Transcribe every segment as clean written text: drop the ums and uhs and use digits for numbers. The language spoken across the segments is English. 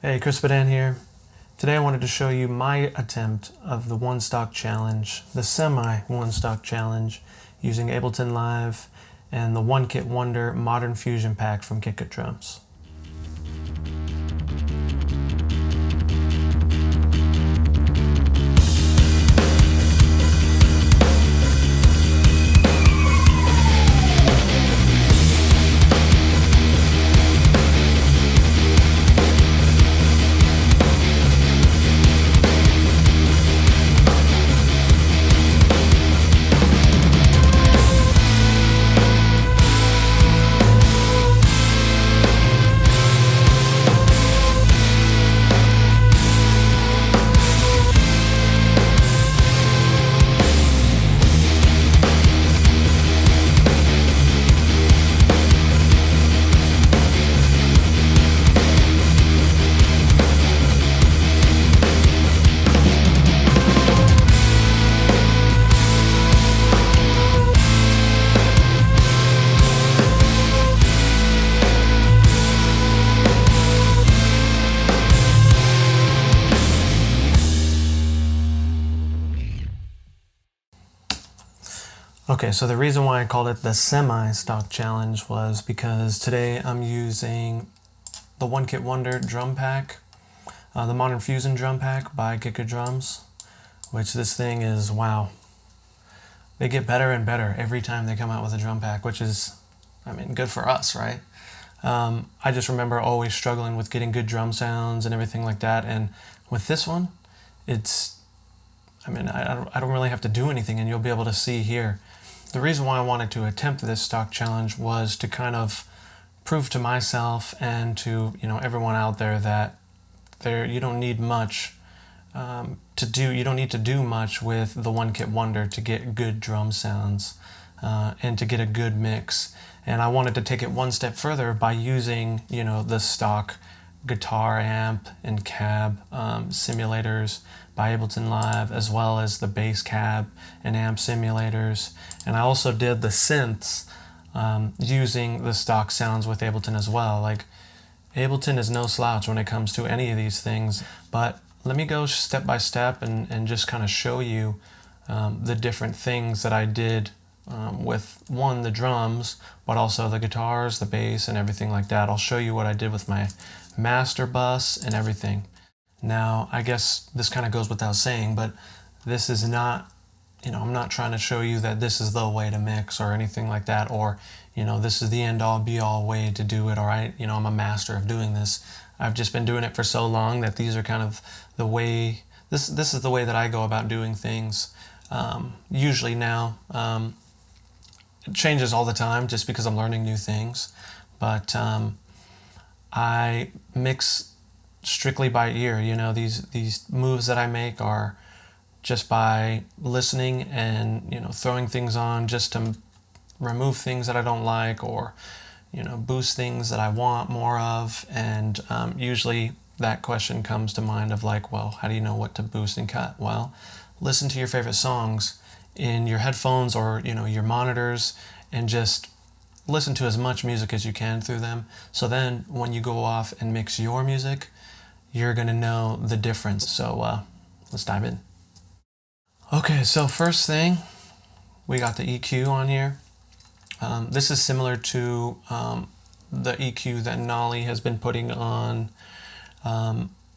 Hey, Chris Bedan here. Today I wanted to show you my attempt of the one stock challenge, the semi one stock challenge, using Ableton Live and the One Kit Wonder Modern Fusion Pack from Kick Drums. Okay, so the reason why I called it the semi-stock challenge was because today I'm using the One Kit Wonder drum pack, the Modern Fusion drum pack by Kick Drums, which this thing is, wow. They get better and better every time they come out with a drum pack, which is, I mean, good for us, right? I just remember always struggling with getting good drum sounds and everything like that, and with this one, it's, I mean, I don't really have to do anything, and you'll be able to see here. The reason why I wanted to attempt this stock challenge was to kind of prove to myself and to everyone out there that you don't need much you don't need to do much with the One Kit Wonder to get good drum sounds and to get a good mix. And I wanted to take it one step further by using the stock guitar amp and cab simulators by Ableton Live, as well as the bass cab and amp simulators. And I also did the synths using the stock sounds with Ableton as well. Like, Ableton is no slouch when it comes to any of these things, but let me go step by step and just kind of show you the different things that I did with the drums, but also the guitars, the bass, and everything like that. I'll show you what I did with my master bus and everything. Now, I guess this kind of goes without saying, but this is not, I'm not trying to show you that this is the way to mix or anything like that, or, this is the end-all be-all way to do it, or I'm a master of doing this. I've just been doing it for so long that these are kind of the way, this is the way that I go about doing things. Usually now, it changes all the time just because I'm learning new things, but I mix strictly by ear. These moves that I make are just by listening and throwing things on just to remove things that I don't like, or boost things that I want more of. And usually that question comes to mind of like, well, how do you know what to boost and cut? Well, listen to your favorite songs in your headphones or your monitors, and just listen to as much music as you can through them. So then when you go off and mix your music, you're gonna know the difference. So let's dive in. Okay, so first thing, we got the EQ on here. This is similar to the EQ that Nolly has been putting on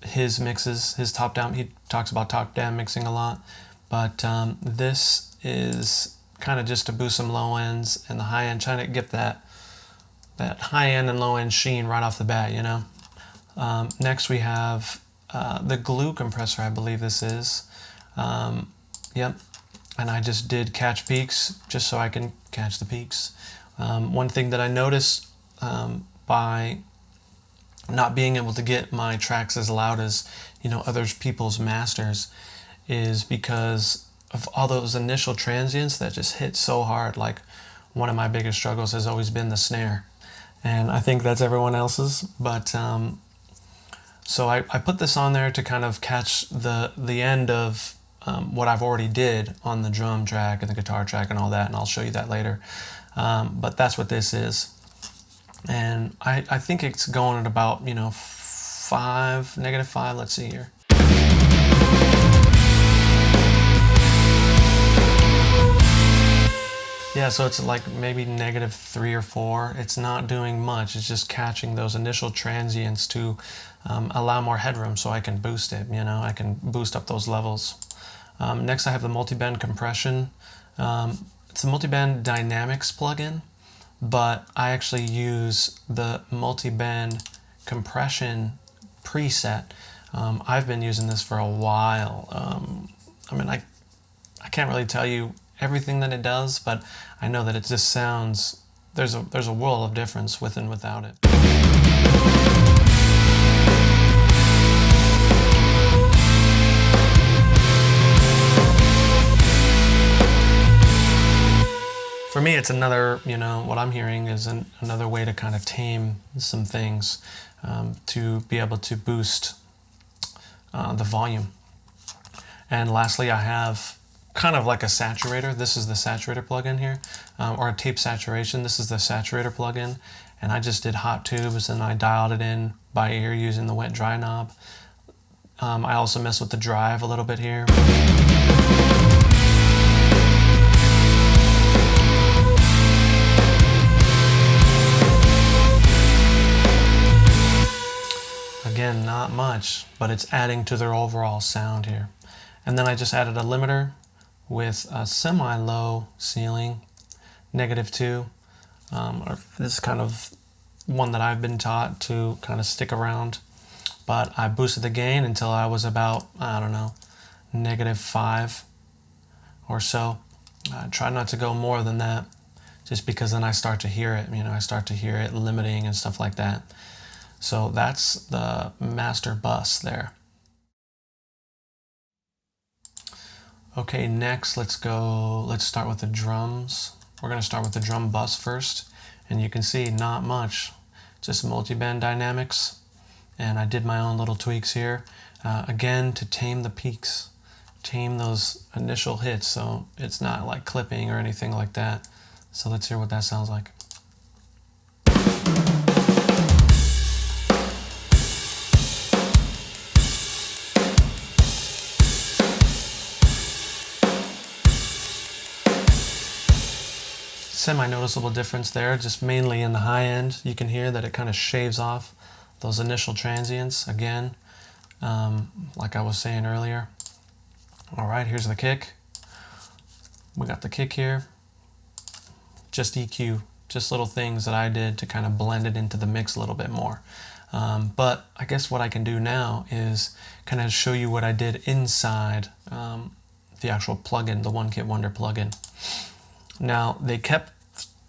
his mixes, his top-down. He talks about top-down mixing a lot, but this is kind of just to boost some low ends and the high end, trying to get that high end and low end sheen right off the bat, Next we have the glue compressor, I believe this is. Yep, and I just did catch peaks just so I can catch the peaks. One thing that I noticed by not being able to get my tracks as loud as other people's masters is because of all those initial transients that just hit so hard. Like, one of my biggest struggles has always been the snare, and I think that's everyone else's, but so I put this on there to kind of catch the end of what I've already did on the drum track and the guitar track and all that, and I'll show you that later. But that's what this is. And I think it's going at about, 5, -5, let's see here. Yeah, so it's like maybe -3 or 4. It's not doing much. It's just catching those initial transients to allow more headroom so I can boost it, you know, I can boost up those levels. Next I have the multiband compression. It's a multiband dynamics plugin, but I actually use the multiband compression preset. I've been using this for a while. I mean, I can't really tell you everything that it does, but I know that it just sounds, there's a world of difference with and without it. For me, it's another, you know, what I'm hearing is another way to kind of tame some things, to be able to boost the volume. And lastly, I have kind of like a saturator. This is the saturator plugin here, or a tape saturation. This is the saturator plugin, and I just did hot tubes and I dialed it in by ear using the wet dry knob. I also mess with the drive a little bit here. Again, not much, but it's adding to their overall sound here. And then I just added a limiter with a semi-low ceiling, -2. This is kind of one that I've been taught to kind of stick around. But I boosted the gain until I was about, I don't know, -5 or so. I try not to go more than that, just because then I start to hear it, you know, I start to hear it limiting and stuff like that. So that's the master bus there. Okay, next let's start with the drums. We're gonna start with the drum bus first, and you can see not much, just multi-band dynamics, and I did my own little tweaks here, again to tame the peaks, tame those initial hits so it's not like clipping or anything like that. So let's hear what that sounds like. Semi-noticeable difference there, just mainly in the high end. You can hear that it kind of shaves off those initial transients again, like I was saying earlier. All right, here's the kick. We got the kick here. Just EQ, just little things that I did to kind of blend it into the mix a little bit more. But I guess what I can do now is kind of show you what I did inside the actual plugin, the One Kit Wonder plugin. Now, they kept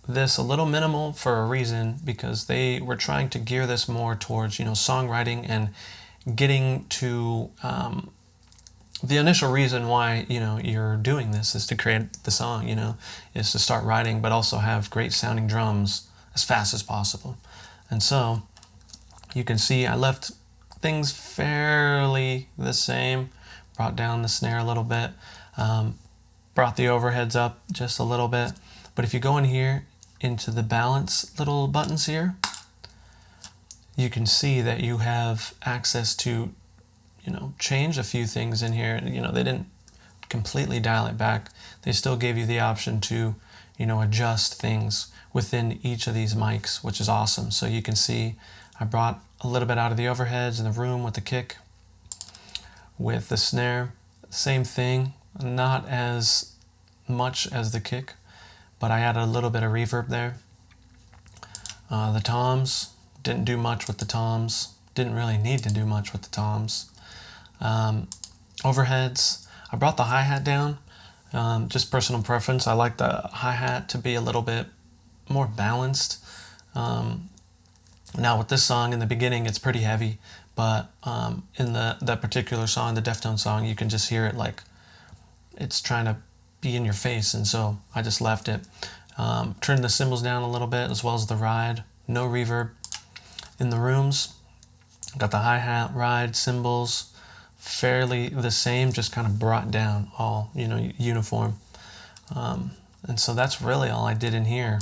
this a little minimal for a reason, because they were trying to gear this more towards, you know, songwriting and getting to the initial reason why, you know, you're doing this is to create the song, you know, is to start writing, but also have great sounding drums as fast as possible. And so you can see I left things fairly the same, brought down the snare a little bit, brought the overheads up just a little bit. But if you go in here into the balance little buttons here, you can see that you have access to, you know, change a few things in here. You know, they didn't completely dial it back. They still gave you the option to, you know, adjust things within each of these mics, which is awesome. So you can see I brought a little bit out of the overheads in the room with the kick. With the snare, same thing, not as much as the kick, but I added a little bit of reverb there. The toms, didn't do much with the toms, didn't really need to do much with the toms. Overheads, I brought the hi-hat down, just personal preference. I like the hi-hat to be a little bit more balanced. Now with this song in the beginning, it's pretty heavy, but in that particular song, the Deftones song, you can just hear it like it's trying to be in your face, and so I just left it. Turned the cymbals down a little bit, as well as the ride. No reverb. In the rooms, got the hi-hat, ride, cymbals, fairly the same, just kind of brought down, all, you know, uniform. And so that's really all I did in here.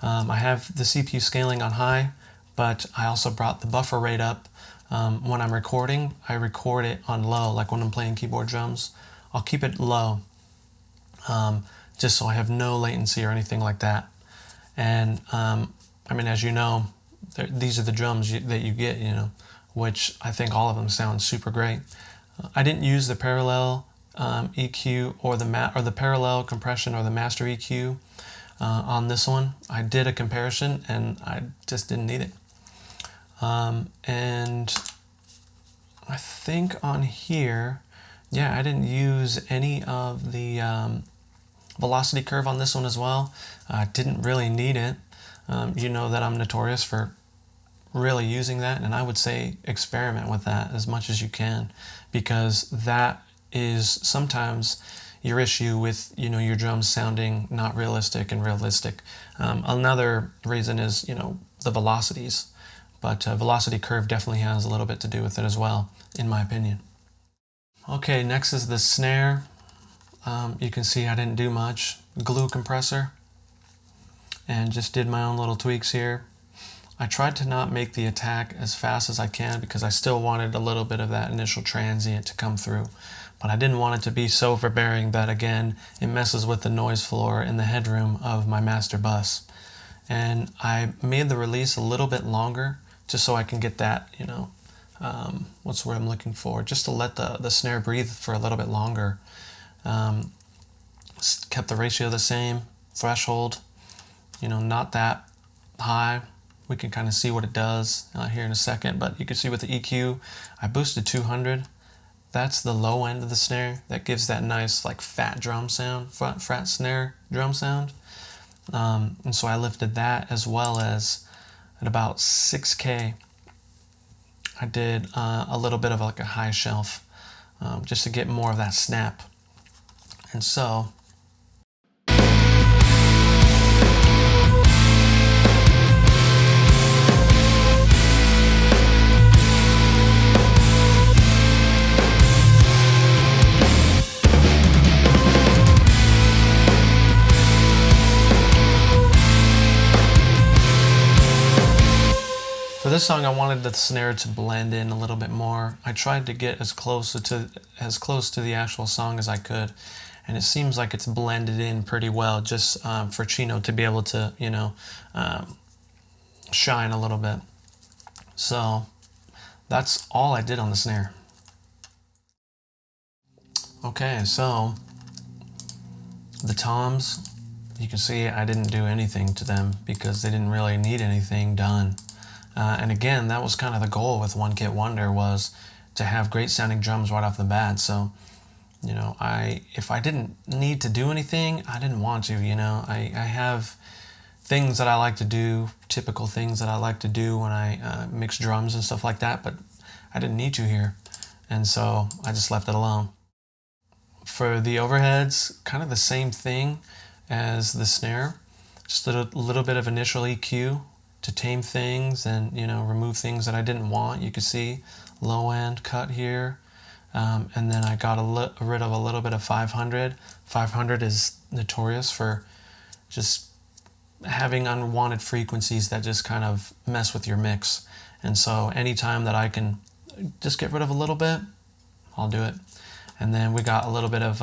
I have the CPU scaling on high, but I also brought the buffer rate up When I'm recording, I record it on low, like when I'm playing keyboard drums. I'll keep it low, just so I have no latency or anything like that. And I mean, as you know, these are the drums that you get, which I think all of them sound super great. I didn't use the parallel EQ or the parallel compression or the master EQ on this one. I did a comparison and I just didn't need it. And I think on here, yeah, I didn't use any of the velocity curve on this one as well. I didn't really need it. You know that I'm notorious for really using that, and I would say experiment with that as much as you can, because that is sometimes your issue with your drums sounding not realistic and realistic. Another reason is the velocities, but velocity curve definitely has a little bit to do with it as well, in my opinion. Okay, next is the snare. You can see I didn't do much. Glue compressor, and just did my own little tweaks here. I tried to not make the attack as fast as I can because I still wanted a little bit of that initial transient to come through. But I didn't want it to be so overbearing that, again, it messes with the noise floor in the headroom of my master bus. And I made the release a little bit longer just so I can get that, what's the word I'm looking for, just to let the snare breathe for a little bit longer. Kept the ratio the same, threshold, not that high. We can kind of see what it does here in a second, but you can see with the EQ, I boosted 200. That's the low end of the snare. That gives that nice like fat drum sound, fat snare drum sound. And so I lifted that, as well as at about 6K, I did a little bit of like a high shelf, just to get more of that snap. And so for this song, I wanted the snare to blend in a little bit more. I tried to get as close to the actual song as I could, and it seems like it's blended in pretty well, just for Chino to be able to, shine a little bit. So that's all I did on the snare. Okay, so the toms, you can see I didn't do anything to them because they didn't really need anything done. And again, that was kind of the goal with One Kit Wonder, was to have great sounding drums right off the bat. So, if I didn't need to do anything, I didn't want to, I have things that I like to do, typical things that I like to do when I mix drums and stuff like that, but I didn't need to here. And so I just left it alone. For the overheads, kind of the same thing as the snare, just a little bit of initial EQ to tame things and remove things that I didn't want. You can see low end cut here, and then I got rid of a little bit of 500. 500 is notorious for just having unwanted frequencies that just kind of mess with your mix. And so anytime that I can just get rid of a little bit, I'll do it. And then we got a little bit of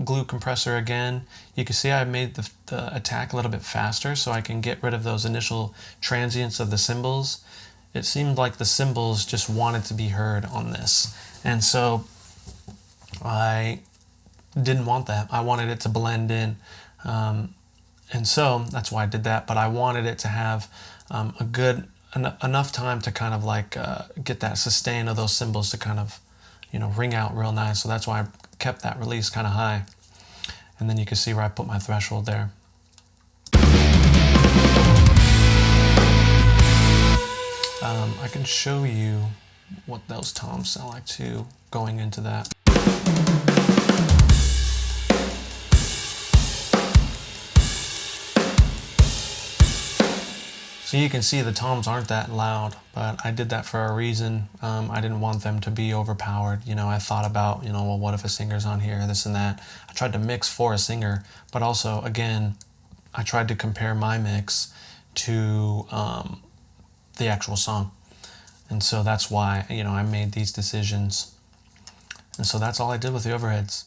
glue compressor again. You can see I made the attack a little bit faster so I can get rid of those initial transients of the cymbals. It seemed like the cymbals just wanted to be heard on this. And so I didn't want that. I wanted it to blend in. And so that's why I did that. But I wanted it to have enough time to kind of like get that sustain of those cymbals to kind of ring out real nice. So that's why I kept that release kind of high. And then you can see where I put my threshold there. I can show you what those toms sound like too, going into that. So you can see the toms aren't that loud, but I did that for a reason. I didn't want them to be overpowered. I thought about, well, what if a singer's on here, this and that. I tried to mix for a singer, but also, again, I tried to compare my mix to the actual song. And so that's why, I made these decisions. And so that's all I did with the overheads.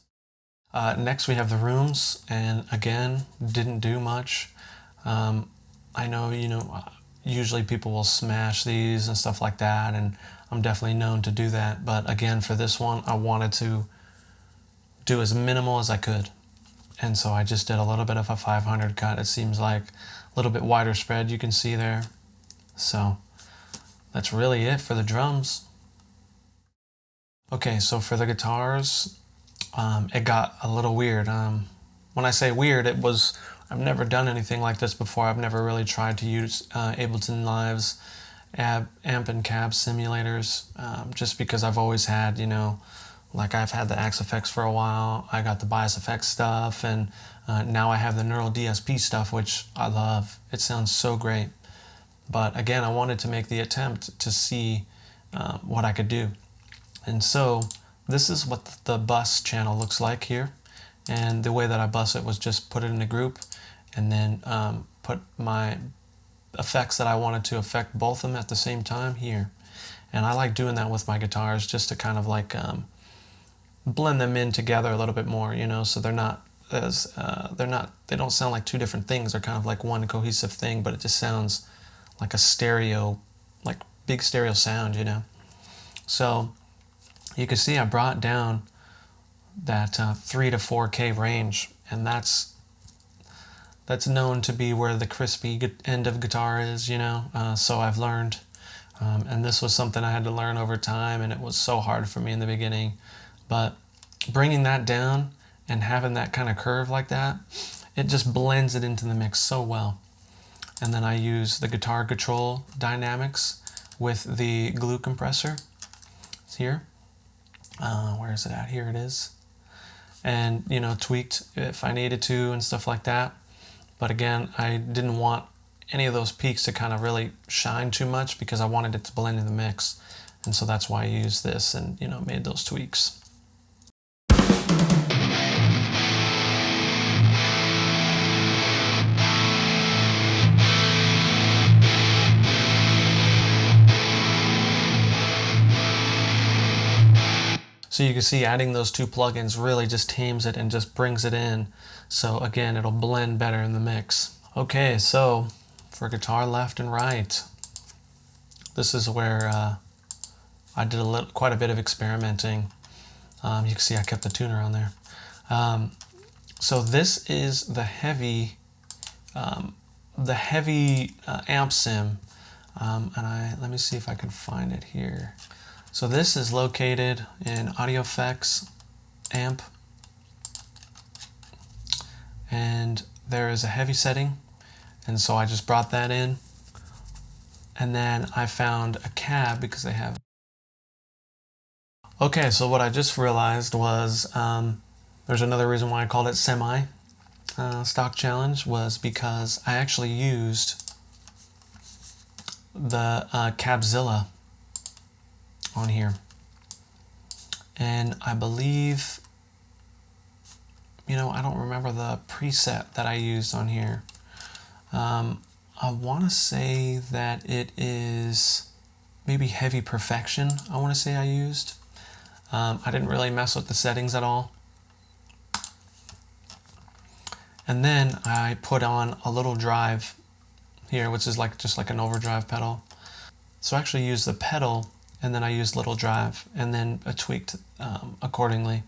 Next we have the rooms, and again, didn't do much. I know, usually people will smash these and stuff like that, and I'm definitely known to do that. But again, for this one, I wanted to do as minimal as I could. And so I just did a little bit of a 500 cut. It seems like a little bit wider spread, you can see there. So that's really it for the drums. Okay, so for the guitars, it got a little weird. When I say weird, I've never done anything like this before. I've never really tried to use Ableton Live's amp and cab simulators, just because I've always had, like I've had the Axe FX for a while, I got the Bias FX stuff, and now I have the Neural DSP stuff, which I love. It sounds so great. But again, I wanted to make the attempt to see what I could do. And so this is what the bus channel looks like here. And the way that I bus it was just put it in a group and then put my effects that I wanted to affect both of them at the same time here. And I like doing that with my guitars just to kind of like blend them in together a little bit more, so they're not as, they don't sound like two different things. They're kind of like one cohesive thing, but it just sounds like a stereo, like big stereo sound, So you can see I brought down that 3 to 4K range, and that's known to be where the crispy end of guitar is, so I've learned. And this was something I had to learn over time, and it was so hard for me in the beginning. But bringing that down and having that kind of curve like that, it just blends it into the mix so well. And then I use the guitar control dynamics with the glue compressor. It's here. Where is it at? Here it is. And, tweaked if I needed to and stuff like that. But again, I didn't want any of those peaks to kind of really shine too much because I wanted it to blend in the mix. And so that's why I used this and, made those tweaks. So you can see adding those two plugins really just tames it and just brings it in. So again, it'll blend better in the mix. Okay, so for guitar left and right, this is where I did quite a bit of experimenting. You can see I kept the tuner on there. So this is the heavy amp sim, and let me see if I can find it here. So this is located in Audio Effects amp, and there is a heavy setting, and so I just brought that in, and then I found a cab because they have. Okay, so what I just realized was there's another reason why I called it semi stock challenge, was because I actually used the Cabzilla on here, and I believe, I don't remember the preset that I used on here. I want to say that it is maybe Heavy Perfection. I want to say I used. I didn't really mess with the settings at all. And then I put on a little drive here, which is just like an overdrive pedal. So I actually used the pedal, and then I used little drive, and then I tweaked accordingly.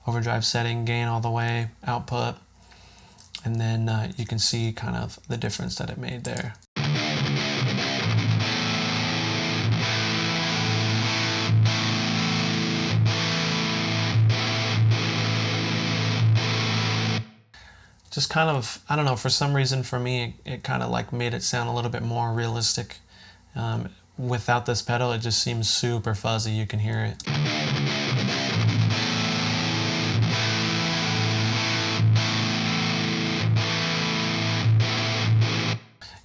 Overdrive setting, gain all the way, output, and then you can see kind of the difference that it made there. Just kind of, I don't know, for some reason for me, it kind of like made it sound a little bit more realistic. Without this pedal, it just seems super fuzzy. You can hear it.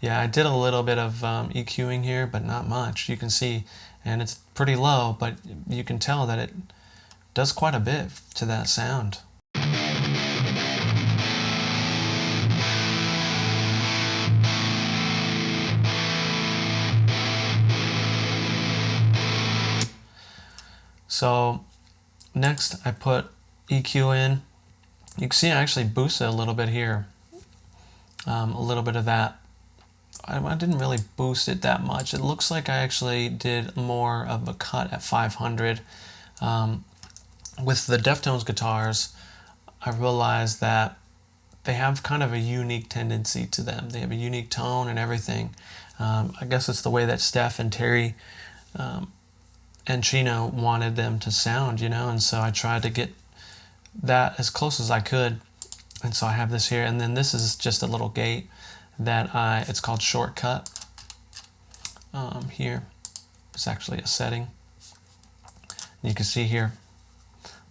Yeah, I did a little bit of EQing here, but not much. You can see, and it's pretty low, but you can tell that it does quite a bit to that sound. So next I put EQ in. You can see I actually boosted a little bit here. A little bit of that. I didn't really boost it that much. It looks like I actually did more of a cut at 500. With the Deftones guitars, I realized that they have kind of a unique tendency to them. They have a unique tone and everything. I guess it's the way that Steph and Terry and Chino wanted them to sound, you know, and so I tried to get that as close as I could. And so I have this here, and then this is just a little gate that it's called shortcut. Here, it's actually a setting. And you can see here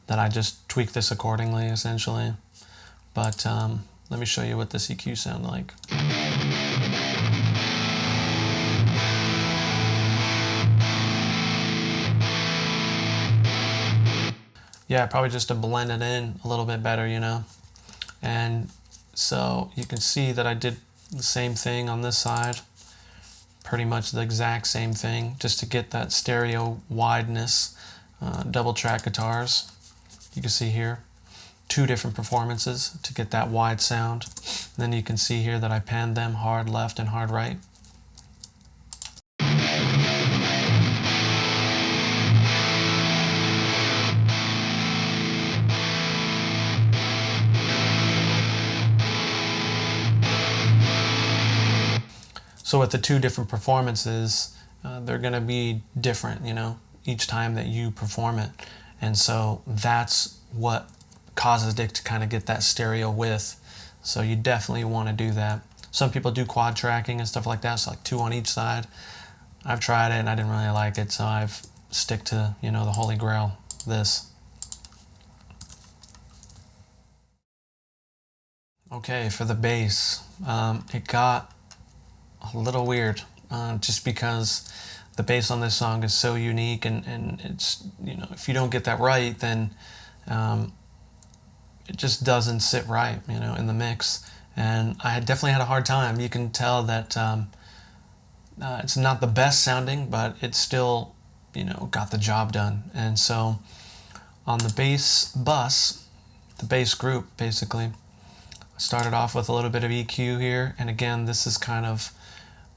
that I just tweak this accordingly, essentially. But let me show you what this EQ sounds like. Yeah, probably just to blend it in a little bit better, you know. And so you can see that I did the same thing on this side, pretty much the exact same thing, just to get that stereo wideness. Double track guitars, you can see here, 2 different performances to get that wide sound. And then you can see here that I panned them hard left and hard right. So with the 2 different performances, they're going to be different, you know, each time that you perform it. And so that's what causes Dick to kind of get that stereo width. So you definitely want to do that. Some people do quad tracking and stuff like that, so like 2 on each side. I've tried it and I didn't really like it, so I've stick to, you know, the holy grail, this. Okay, for the bass, it got a little weird, just because the bass on this song is so unique, and it's, you know, if you don't get that right, then it just doesn't sit right, you know, in the mix. And I had definitely had a hard time. You can tell that it's not the best sounding, but it still, you know, got the job done. And so on the bass bus, the bass group, basically, I started off with a little bit of EQ here, and again, this is kind of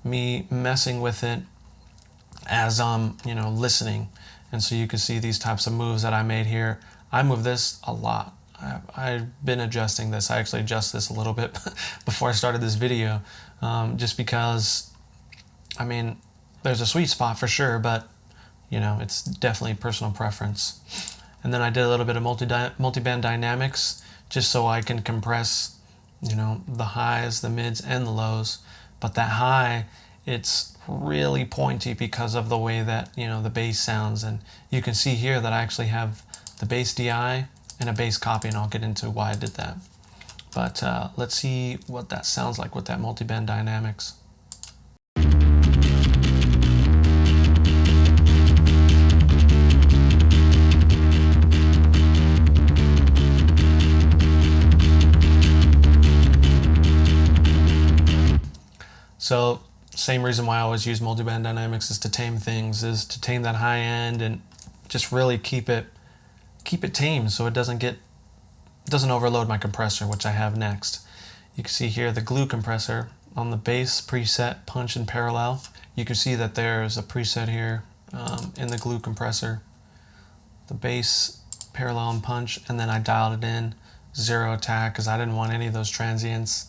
me messing with it as I'm, you know, listening. And so you can see these types of moves that I made here. I move this a lot. I've been adjusting this. I actually adjust this a little bit before I started this video, just because, I mean, there's a sweet spot for sure, but, you know, it's definitely personal preference. And then I did a little bit of multi-band dynamics, just so I can compress, you know, the highs, the mids, and the lows. But that high, it's really pointy because of the way that, you know, the bass sounds. And you can see here that I actually have the bass DI and a bass copy, and I'll get into why I did that. But let's see what that sounds like with that multi-band dynamics. So same reason why I always use multi-band dynamics is to tame things, is to tame that high end and just really keep it tame so it doesn't overload my compressor, which I have next. You can see here the glue compressor on the bass preset punch and parallel. You can see that there's a preset here in the glue compressor, the bass parallel and punch, and then I dialed it in 0 attack because I didn't want any of those transients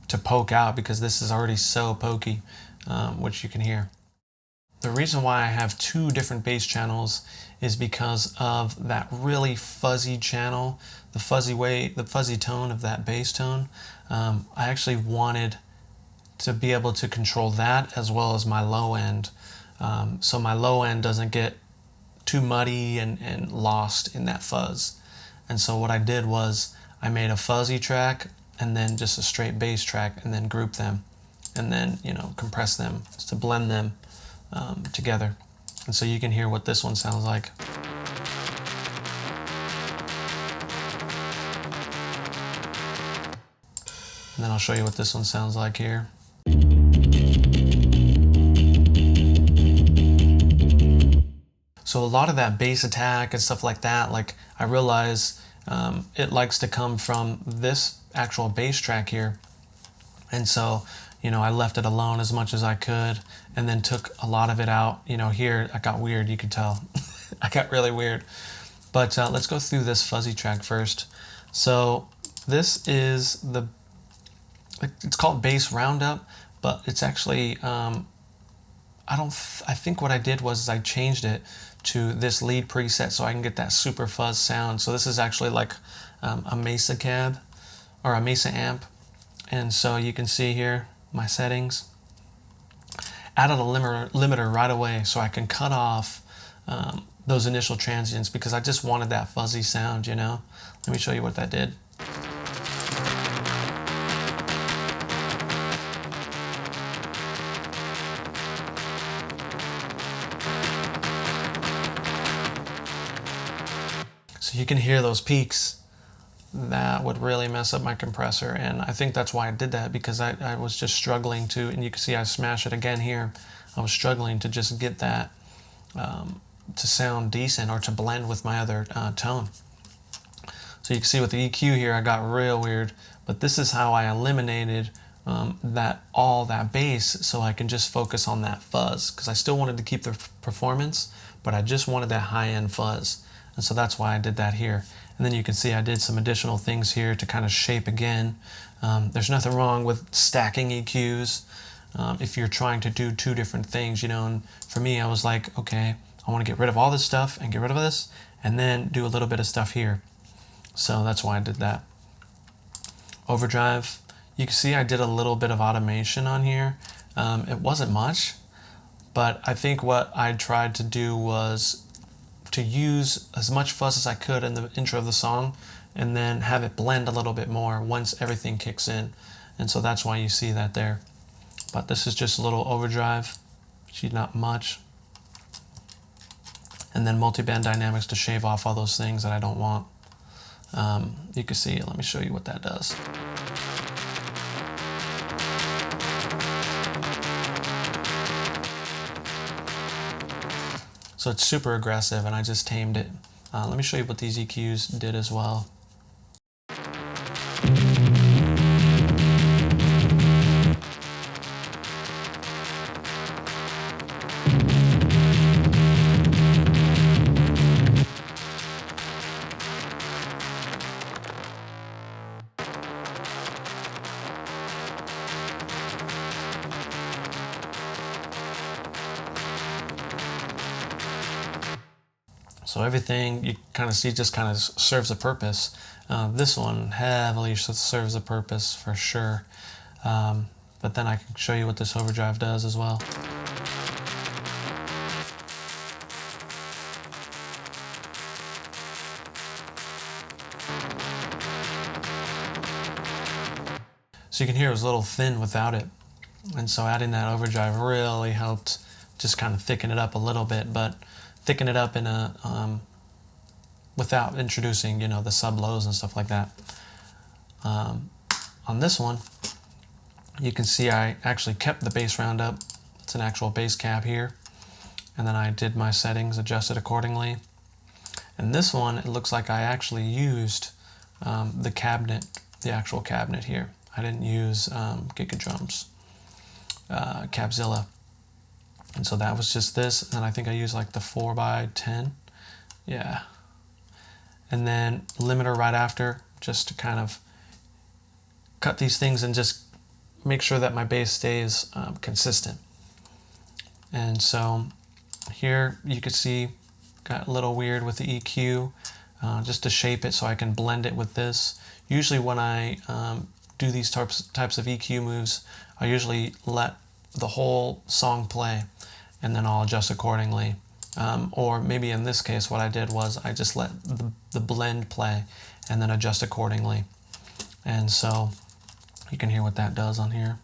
to poke out, because this is already so pokey, which you can hear. The reason why I have 2 different bass channels is because of that really fuzzy channel, the fuzzy tone of that bass tone. I actually wanted to be able to control that as well as my low end, so my low end doesn't get too muddy and lost in that fuzz. And so what I did was I made a fuzzy track and then just a straight bass track, and then group them, and then, you know, compress them to blend them together. And so you can hear what this one sounds like. And then I'll show you what this one sounds like here. So a lot of that bass attack and stuff like that, like I realize it likes to come from this actual bass track here. And so, you know, I left it alone as much as I could and then took a lot of it out. You know, here I got weird, you could tell. I got really weird. But let's go through this fuzzy track first. So this is it's called bass roundup, but it's actually, I think what I did was I changed it to this lead preset so I can get that super fuzz sound. So this is actually like a Mesa cab or a Mesa amp. And so you can see here my settings. Added a limiter right away so I can cut off those initial transients because I just wanted that fuzzy sound, you know. Let me show you what that did. So you can hear those peaks. That would really mess up my compressor, and I think that's why I did that, because I was just struggling to, and you can see I smash it again here, I was struggling to just get that to sound decent or to blend with my other tone. So you can see with the EQ here I got real weird, but this is how I eliminated all that bass so I can just focus on that fuzz, because I still wanted to keep the performance, but I just wanted that high-end fuzz. And so that's why I did that here. And then you can see I did some additional things here to kind of shape again. There's nothing wrong with stacking EQs if you're trying to do two different things, you know. And for me, I was like, okay, I want to get rid of all this stuff and get rid of this, and then do a little bit of stuff here. So that's why I did that. Overdrive, you can see I did a little bit of automation on here. It wasn't much, but I think what I tried to do was to use as much fuzz as I could in the intro of the song and then have it blend a little bit more once everything kicks in. And so that's why you see that there. But this is just a little overdrive, not much. And then multiband dynamics to shave off all those things that I don't want. You can see, let me show you what that does. So it's super aggressive, and I just tamed it. Let me show you what these EQs did as well. So everything you kind of see just kind of serves a purpose. This one heavily serves a purpose for sure. But then I can show you what this overdrive does as well. So you can hear it was a little thin without it. And so adding that overdrive really helped just kind of thicken it up a little bit, but thicken it up in a without introducing, you know, the sub lows and stuff like that. On this one, you can see I actually kept the bass roundup. It's an actual bass cab here, and then I did my settings, adjusted accordingly. And this one, it looks like I actually used the cabinet, the actual cabinet here. I didn't use GGD drums, Cabzilla. And so that was just this, and then I think I used like the 4x10, yeah. And then limiter right after, just to kind of cut these things and just make sure that my bass stays consistent. And so here you can see, got a little weird with the EQ, just to shape it so I can blend it with this. Usually when I do these types of EQ moves, I usually let the whole song play and then I'll adjust accordingly. Or maybe in this case what I did was I just let the blend play and then adjust accordingly. And so you can hear what that does on here.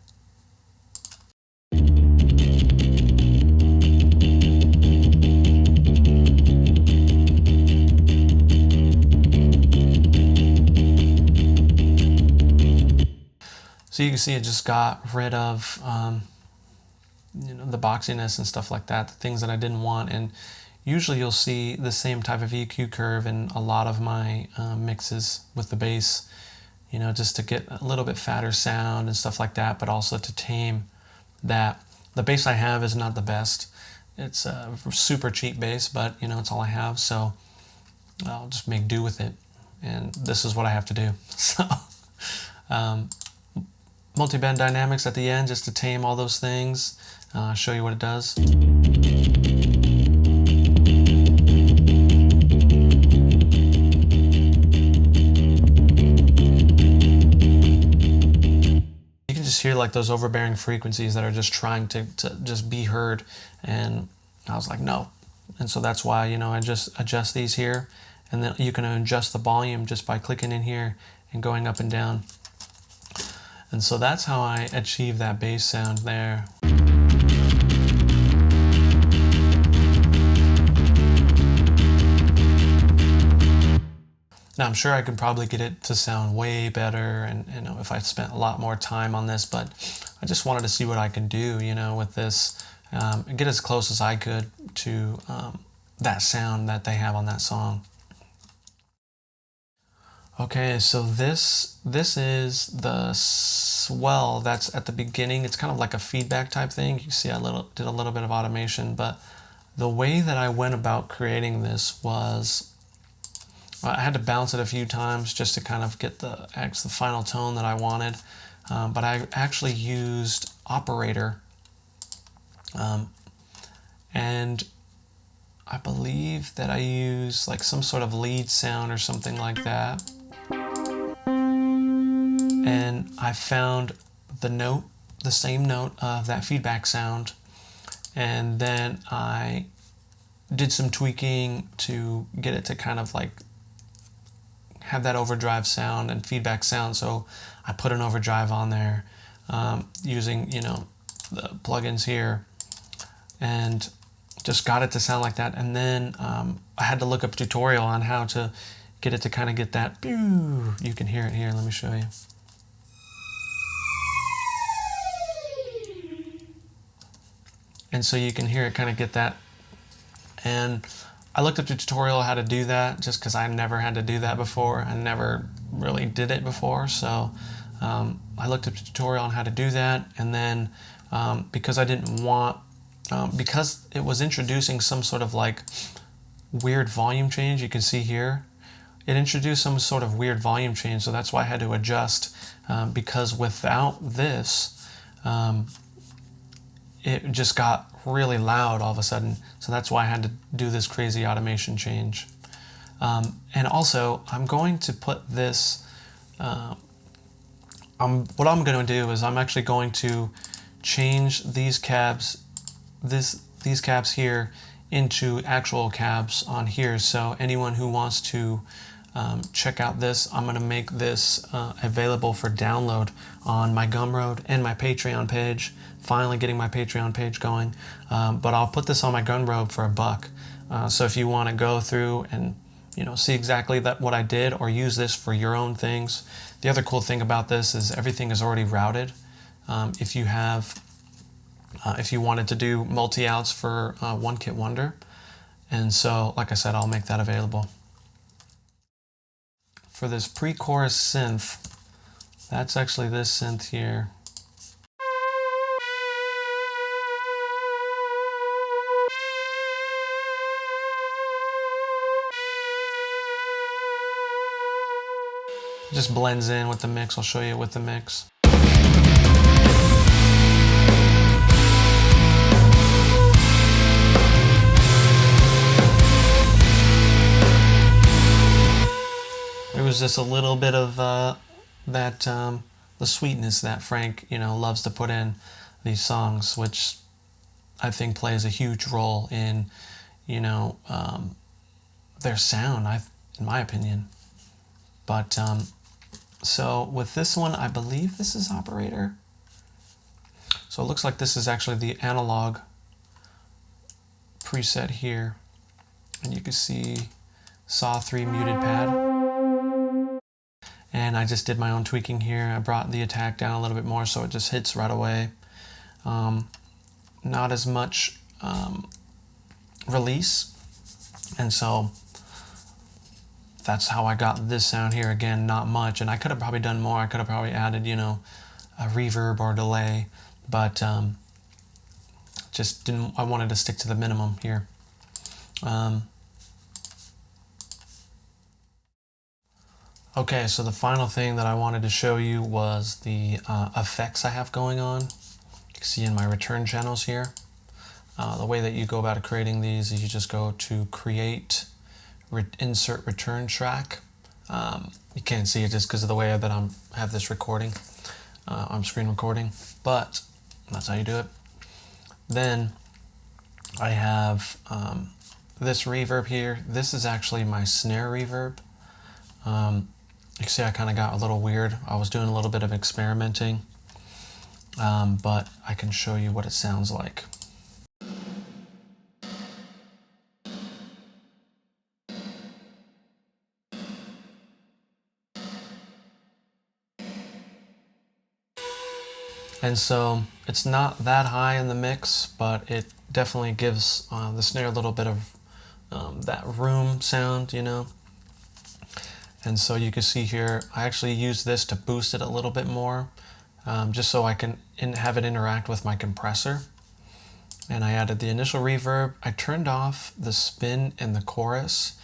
So you can see it just got rid of you know, the boxiness and stuff like that, the things that I didn't want. And usually you'll see the same type of EQ curve in a lot of my mixes with the bass, you know, just to get a little bit fatter sound and stuff like that, but also to tame that. The bass I have is not the best. It's a super cheap bass, but you know, it's all I have, so I'll just make do with it. And this is what I have to do. So, multi-band dynamics at the end just to tame all those things, show you what it does. You can just hear like those overbearing frequencies that are just trying to just be heard, and I was like, no. And so that's why, you know, I just adjust these here, and then you can adjust the volume just by clicking in here and going up and down. And so that's how I achieve that bass sound there. Now I'm sure I could probably get it to sound way better, and you know, if I spent a lot more time on this, but I just wanted to see what I could do, you know, with this, and get as close as I could to that sound that they have on that song. Okay, so this is the swell that's at the beginning. It's kind of like a feedback type thing. You see I did a little bit of automation, but the way that I went about creating this was I had to bounce it a few times just to kind of get the final tone that I wanted. But I actually used operator, and I believe that I used like some sort of lead sound or something like that. And I found the same note of that feedback sound, and then I did some tweaking to get it to kind of like have that overdrive sound and feedback sound. So I put an overdrive on there using, you know, the plugins here, and just got it to sound like that. And then I had to look up a tutorial on how to get it to kind of get that. You can hear it here. Let me show you. And so you can hear it kind of get that. And I looked up the tutorial how to do that just because I never had to do that before. I never really did it before. So I looked up the tutorial on how to do that. And then because I didn't want, because it was introducing some sort of like weird volume change, you can see here, it introduced some sort of weird volume change. So that's why I had to adjust, because without this, it just got really loud all of a sudden. So that's why I had to do this crazy automation change. And also, I'm going to put this, what I'm going to do is I'm actually going to change these cabs, these cabs here into actual cabs on here. So anyone who wants to check out this, I'm going to make this available for download on my Gumroad and my Patreon page. Finally getting my Patreon page going, but I'll put this on my Gumroad for $1. So if you want to go through and, you know, see exactly what I did or use this for your own things. The other cool thing about this is everything is already routed. If you wanted to do multi-outs for One Kit Wonder, and so like I said, I'll make that available. For this pre-chorus synth, that's actually this synth here. Just blends in with the mix. I'll show you with the mix. There was just a little bit of the sweetness that Frank, you know, loves to put in these songs, which I think plays a huge role in, you know, their sound, in my opinion. But so with this one, I believe this is operator. So it looks like this is actually the analog preset here. And you can see saw 3 muted pad. And I just did my own tweaking here. I brought the attack down a little bit more so it just hits right away. Not as much release And so that's how I got this sound here. Again, not much, and I could have probably done more. I could have probably added, you know, a reverb or delay, but just didn't. I wanted to stick to the minimum here. Okay, so the final thing that I wanted to show you was the effects I have going on. You can see in my return channels here. The way that you go about creating these is you just go to create, insert return track. You can't see it just because of the way that I have this recording. I'm screen recording, but that's how you do it. Then I have this reverb here. This is actually my snare reverb. You can see I kind of got a little weird. I was doing a little bit of experimenting, but I can show you what it sounds like. And so it's not that high in the mix, but it definitely gives the snare a little bit of that room sound, you know. And so you can see here, I actually use this to boost it a little bit more, just so I can have it interact with my compressor. And I added the initial reverb. I turned off the spin in the chorus,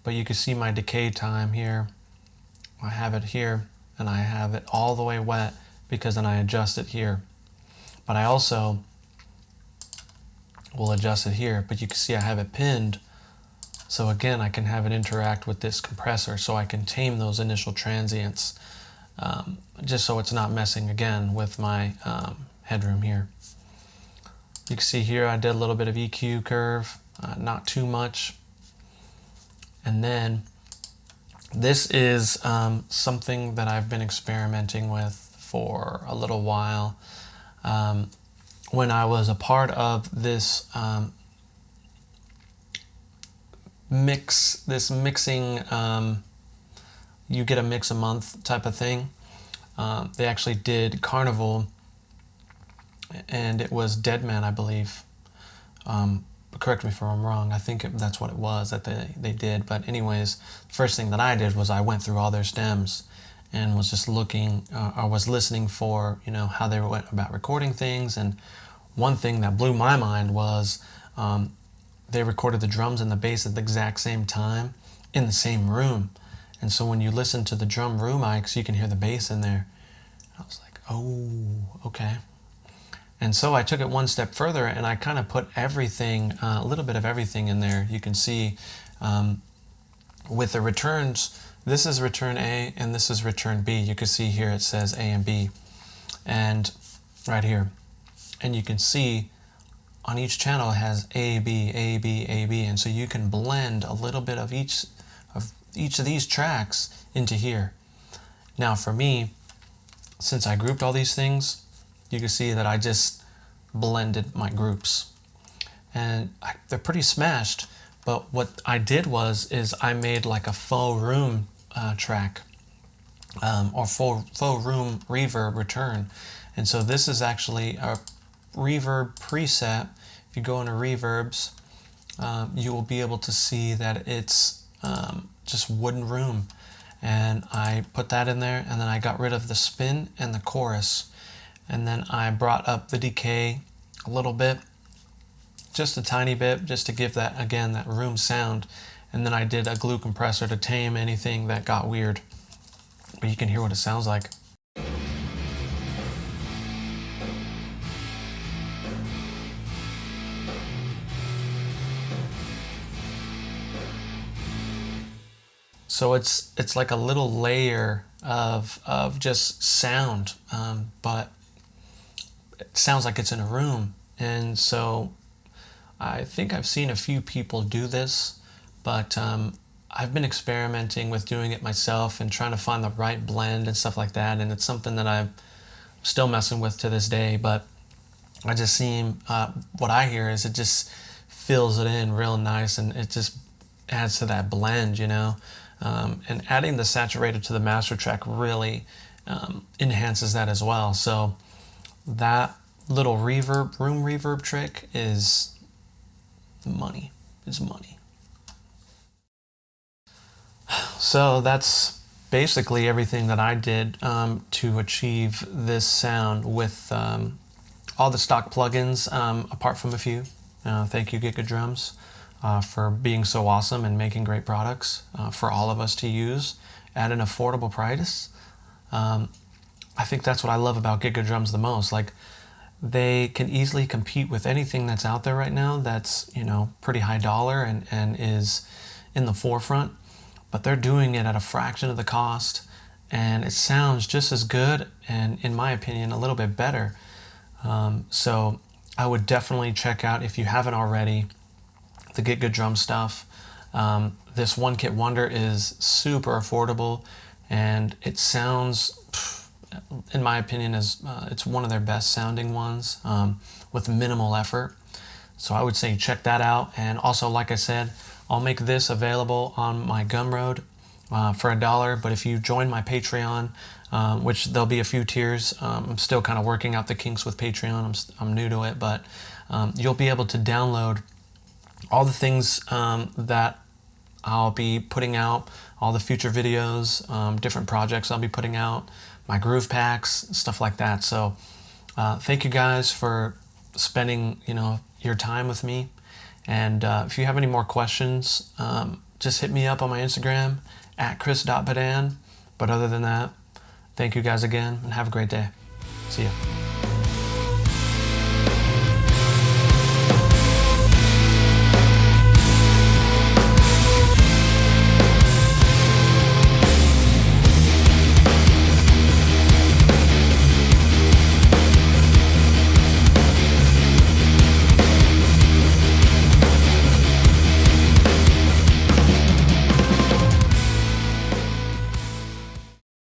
but you can see my decay time here. I have it here, and I have it all the way wet because then I adjust it here. But I also will adjust it here, but you can see I have it pinned. So again, I can have it interact with this compressor so I can tame those initial transients, just so it's not messing again with my headroom here. You can see here I did a little bit of EQ curve, not too much. And then this is something that I've been experimenting with for a little while. When I was a part of this mixing, you get a mix a month type of thing. They actually did Carnival, and it was Deadman, I believe. Correct me if I'm wrong. I think that's what it was that they did. But anyways, the first thing that I did was I went through all their stems and was just looking, I was listening for, you know, how they went about recording things. And one thing that blew my mind was they recorded the drums and the bass at the exact same time in the same room. And so when you listen to the drum room mics, you can hear the bass in there. I was like, oh, okay. And so I took it one step further and I kind of put everything, a little bit of everything in there. You can see with the returns, this is return A and this is return B. You can see here it says A and B, and right here. And you can see on each channel it has A, B, A, B, A, B. And so you can blend a little bit of each of these tracks into here. Now for me, since I grouped all these things, you can see that I just blended my groups. And they're pretty smashed, but what I did is I made like a faux room track, or faux room reverb return. And so this is actually a reverb preset. If you go into reverbs, you will be able to see that it's just wooden room. And I put that in there, and then I got rid of the spin and the chorus. And then I brought up the decay a little bit, just a tiny bit, just to give that, again, that room sound. And then I did a glue compressor to tame anything that got weird. But you can hear what it sounds like. So it's like a little layer of just sound, but it sounds like it's in a room. And so I think I've seen a few people do this, but I've been experimenting with doing it myself and trying to find the right blend and stuff like that. And it's something that I'm still messing with to this day, but I just seem, what I hear is it just fills it in real nice, and it just adds to that blend, you know. And adding the saturated to the master track really enhances that as well. So that little room reverb trick is money. It's money. So that's basically everything that I did to achieve this sound with all the stock plugins, apart from a few. Thank you, Giga Drums, for being so awesome and making great products for all of us to use at an affordable price. I think that's what I love about Giga Drums the most. Like, they can easily compete with anything that's out there right now that's, you know, pretty high dollar and is in the forefront, but they're doing it at a fraction of the cost, and it sounds just as good and, in my opinion, a little bit better. So I would definitely check out, if you haven't already, the Giga Drum stuff. This One Kit Wonder is super affordable, and it sounds, in my opinion, it's one of their best sounding ones, with minimal effort. So I would say check that out. And also, like I said, I'll make this available on my Gumroad for $1. But if you join my Patreon, which there'll be a few tiers, I'm still kind of working out the kinks with Patreon. I'm new to it, but you'll be able to download all the things that I'll be putting out, all the future videos, different projects I'll be putting out, my groove packs, stuff like that. So thank you guys for spending, you know, your time with me. And if you have any more questions, just hit me up on my Instagram at chris.bedan. But other than that, thank you guys again, and have a great day. See ya.